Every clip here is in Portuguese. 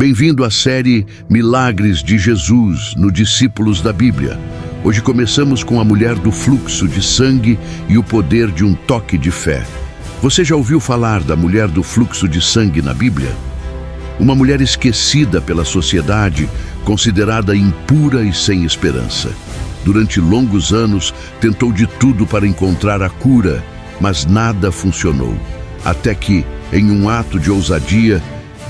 Bem-vindo à série Milagres de Jesus no Discípulos da Bíblia. Hoje começamos com a mulher do fluxo de sangue e o poder de um toque de fé. Você já ouviu falar da mulher do fluxo de sangue na Bíblia? Uma mulher esquecida pela sociedade, considerada impura e sem esperança. Durante longos anos, tentou de tudo para encontrar a cura, mas nada funcionou. Até que, em um ato de ousadia,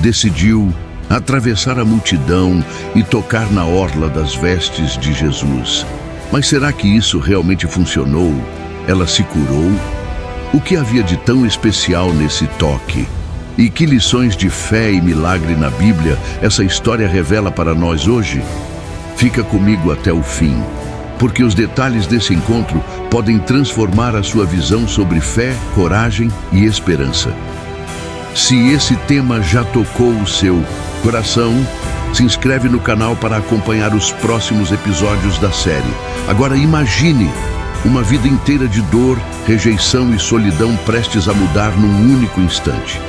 decidiu atravessar a multidão e tocar na orla das vestes de Jesus. Mas será que isso realmente funcionou? Ela se curou? O que havia de tão especial nesse toque? E que lições de fé e milagre na Bíblia essa história revela para nós hoje? Fica comigo até o fim, porque os detalhes desse encontro podem transformar a sua visão sobre fé, coragem e esperança. Se esse tema já tocou o seu coração, se inscreve no canal para acompanhar os próximos episódios da série. Agora imagine uma vida inteira de dor, rejeição e solidão prestes a mudar num único instante.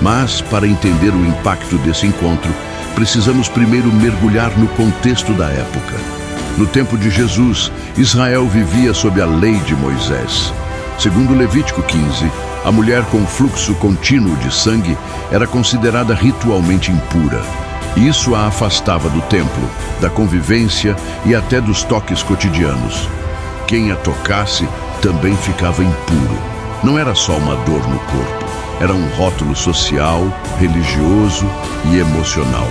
Mas, para entender o impacto desse encontro, precisamos primeiro mergulhar no contexto da época. No tempo de Jesus, Israel vivia sob a lei de Moisés. Segundo Levítico 15, a mulher com fluxo contínuo de sangue era considerada ritualmente impura. Isso a afastava do templo, da convivência e até dos toques cotidianos. Quem a tocasse também ficava impuro. Não era só uma dor no corpo, era um rótulo social, religioso e emocional.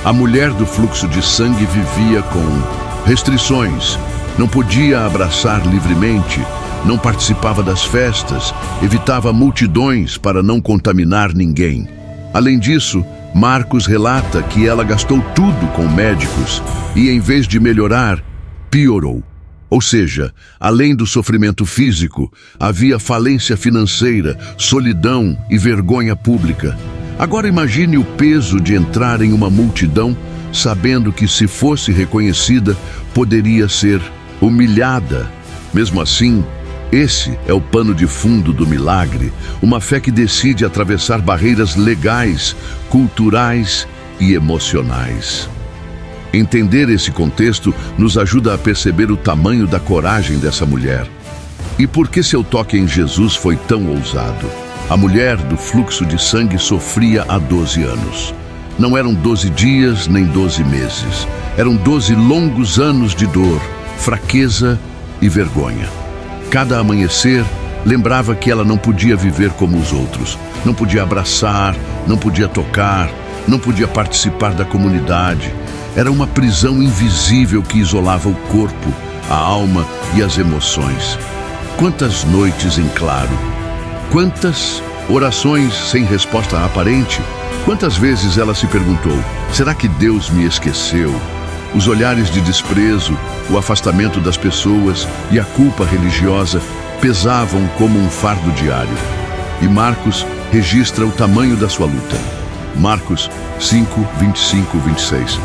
A mulher do fluxo de sangue vivia com restrições, não podia abraçar livremente, não participava das festas, evitava multidões para não contaminar ninguém. Além disso, Marcos relata que ela gastou tudo com médicos e, em vez de melhorar, piorou. Ou seja, além do sofrimento físico, havia falência financeira, solidão e vergonha pública. Agora imagine o peso de entrar em uma multidão, sabendo que, se fosse reconhecida, poderia ser humilhada. Mesmo assim, esse é o pano de fundo do milagre, uma fé que decide atravessar barreiras legais, culturais e emocionais. Entender esse contexto nos ajuda a perceber o tamanho da coragem dessa mulher. E por que seu toque em Jesus foi tão ousado? A mulher do fluxo de sangue sofria há 12 anos. Não eram 12 dias nem 12 meses. Eram 12 longos anos de dor, fraqueza e vergonha. Cada amanhecer lembrava que ela não podia viver como os outros. Não podia abraçar, não podia tocar, não podia participar da comunidade. Era uma prisão invisível que isolava o corpo, a alma e as emoções. Quantas noites em claro, quantas orações sem resposta aparente, quantas vezes ela se perguntou: será que Deus me esqueceu? Os olhares de desprezo, o afastamento das pessoas e a culpa religiosa pesavam como um fardo diário. E Marcos registra o tamanho da sua luta. Marcos 5, 25, 26.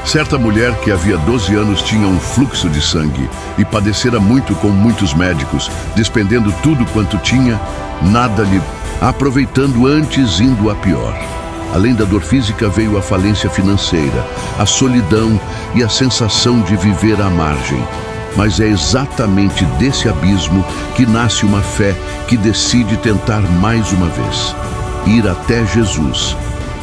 Certa mulher que havia 12 anos tinha um fluxo de sangue e padecera muito com muitos médicos, despendendo tudo quanto tinha, nada lhe aproveitando, antes indo a pior. Além da dor física veio a falência financeira, a solidão e a sensação de viver à margem. Mas é exatamente desse abismo que nasce uma fé que decide tentar mais uma vez. Ir até Jesus,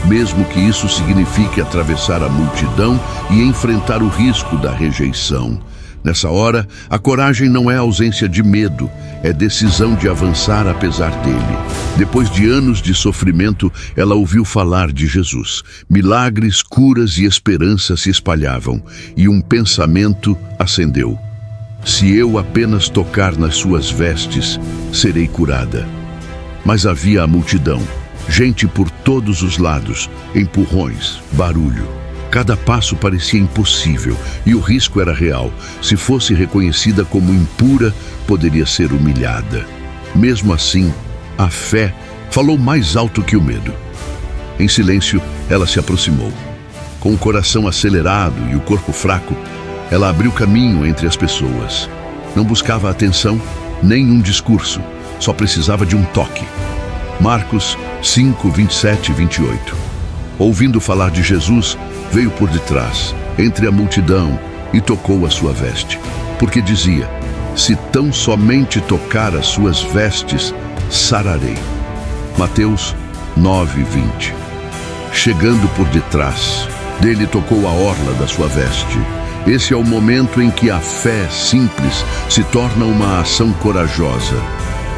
mesmo que isso signifique atravessar a multidão e enfrentar o risco da rejeição. Nessa hora, a coragem não é ausência de medo, é decisão de avançar apesar dele. Depois de anos de sofrimento, ela ouviu falar de Jesus. Milagres, curas e esperança se espalhavam, e um pensamento acendeu: se eu apenas tocar nas suas vestes, serei curada. Mas havia a multidão, gente por todos os lados, empurrões, barulho. Cada passo parecia impossível e o risco era real. Se fosse reconhecida como impura, poderia ser humilhada. Mesmo assim, a fé falou mais alto que o medo. Em silêncio, ela se aproximou. Com o coração acelerado e o corpo fraco, ela abriu caminho entre as pessoas. Não buscava atenção, nem um discurso, só precisava de um toque. Marcos 5, 27 e 28. ouvindo falar de Jesus, veio por detrás, entre a multidão, e tocou a sua veste. Porque dizia: se tão somente tocar as suas vestes, sararei. Mateus 9:20. Chegando por detrás dele, tocou a orla da sua veste. Esse é o momento em que a fé simples se torna uma ação corajosa.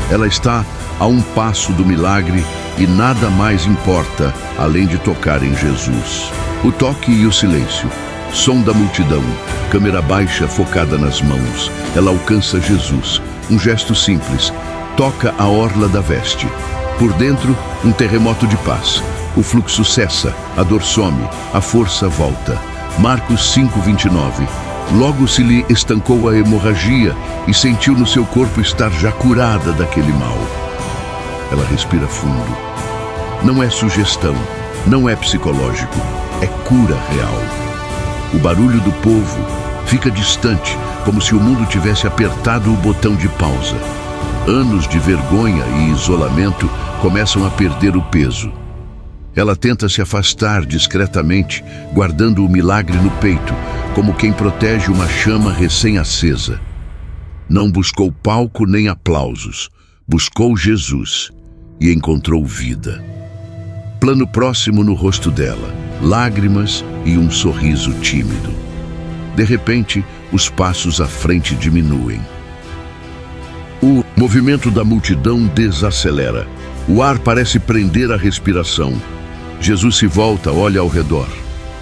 Ela está a um passo do milagre e nada mais importa além de tocar em Jesus. O toque e o silêncio. Som da multidão. Câmera baixa focada nas mãos. Ela alcança Jesus. Um gesto simples. Toca a orla da veste. Por dentro, um terremoto de paz. O fluxo cessa, a dor some, a força volta. Marcos 5:29. Logo se lhe estancou a hemorragia e sentiu no seu corpo estar já curada daquele mal. Ela respira fundo. Não é sugestão, não é psicológico, é cura real. O barulho do povo fica distante, como se o mundo tivesse apertado o botão de pausa. Anos de vergonha e isolamento começam a perder o peso. Ela tenta se afastar discretamente, guardando o milagre no peito, como quem protege uma chama recém-acesa. Não buscou palco nem aplausos, buscou Jesus e encontrou vida. Plano próximo no rosto dela, lágrimas e um sorriso tímido. De repente, os passos à frente diminuem. O movimento da multidão desacelera. O ar parece prender a respiração. Jesus se volta, olha ao redor.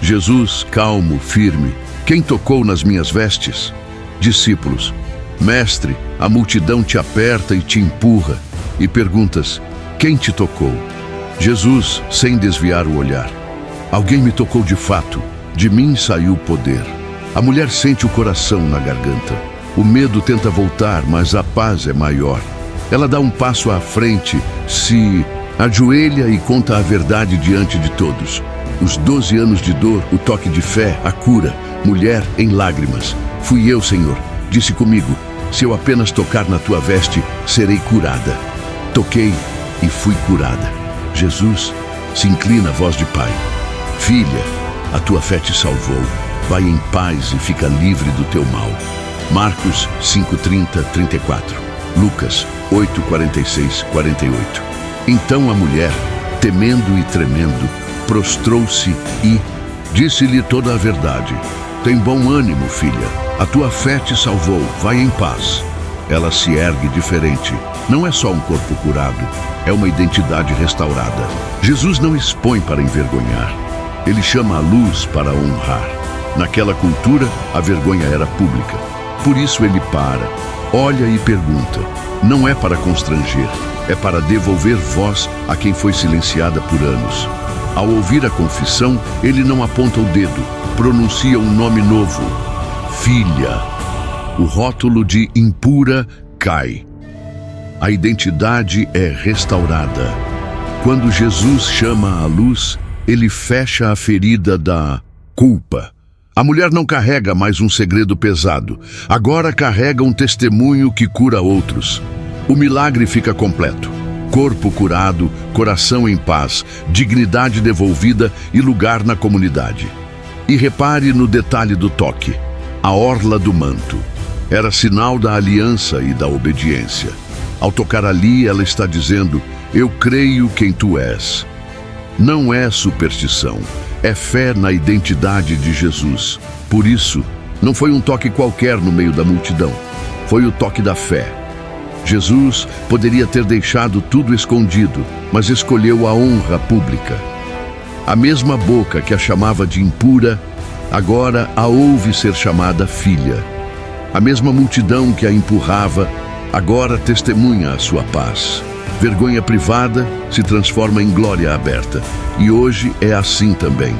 Jesus, calmo, firme. Quem tocou nas minhas vestes? Discípulos. Mestre, a multidão te aperta e te empurra. E perguntas: quem te tocou? Jesus, sem desviar o olhar. Alguém me tocou de fato. De mim saiu o poder. A mulher sente o coração na garganta. O medo tenta voltar, mas a paz é maior. Ela dá um passo à frente, se ajoelha e conta a verdade diante de todos. Os 12 anos de dor, o toque de fé, a cura. Mulher em lágrimas. Fui eu, Senhor. Disse comigo: se eu apenas tocar na tua veste, serei curada. Toquei e fui curada. Jesus se inclina à voz de pai. Filha, a tua fé te salvou. Vai em paz e fica livre do teu mal. Marcos 5:30-34. Lucas 8:46-48. Então a mulher, temendo e tremendo, prostrou-se e disse-lhe toda a verdade. Tem bom ânimo, filha. A tua fé te salvou. Vai em paz. Ela se ergue diferente. Não é só um corpo curado, é uma identidade restaurada. Jesus não expõe para envergonhar. Ele chama a luz para honrar. Naquela cultura, a vergonha era pública. Por isso ele para, olha e pergunta. Não é para constranger, é para devolver voz a quem foi silenciada por anos. Ao ouvir a confissão, ele não aponta o dedo, pronuncia um nome novo: filha. O rótulo de impura cai. A identidade é restaurada. Quando Jesus chama a luz, ele fecha a ferida da culpa. A mulher não carrega mais um segredo pesado. Agora carrega um testemunho que cura outros. O milagre fica completo. Corpo curado, coração em paz, dignidade devolvida e lugar na comunidade. E repare no detalhe do toque. A orla do manto. Era sinal da aliança e da obediência. Ao tocar ali, ela está dizendo: eu creio quem tu és. Não é superstição, é fé na identidade de Jesus. Por isso, não foi um toque qualquer no meio da multidão. Foi o toque da fé. Jesus poderia ter deixado tudo escondido, mas escolheu a honra pública. A mesma boca que a chamava de impura, agora a ouve ser chamada filha. A mesma multidão que a empurrava, agora testemunha a sua paz. Vergonha privada se transforma em glória aberta. E hoje é assim também.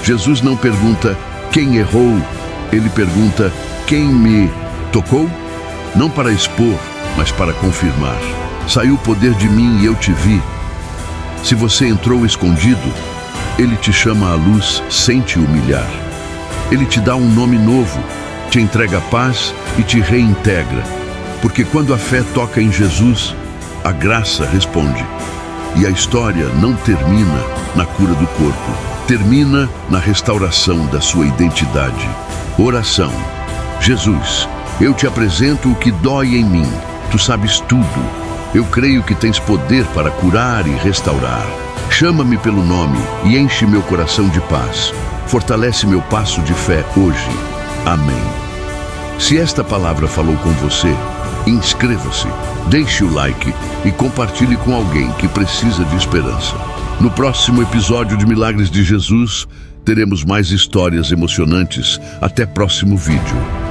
Jesus não pergunta quem errou, ele pergunta quem me tocou? Não para expor, mas para confirmar. Saiu o poder de mim e eu te vi. Se você entrou escondido, ele te chama à luz sem te humilhar. Ele te dá um nome novo, te entrega paz e te reintegra. Porque quando a fé toca em Jesus, a graça responde. E a história não termina na cura do corpo. termina na restauração da sua identidade. Oração. Jesus, eu te apresento o que dói em mim. Tu sabes tudo. Eu creio que tens poder para curar e restaurar. Chama-me pelo nome e enche meu coração de paz. Fortalece meu passo de fé hoje. Amém. Se esta palavra falou com você, inscreva-se, deixe o like e compartilhe com alguém que precisa de esperança. No próximo episódio de Milagres de Jesus, teremos mais histórias emocionantes. Até próximo vídeo.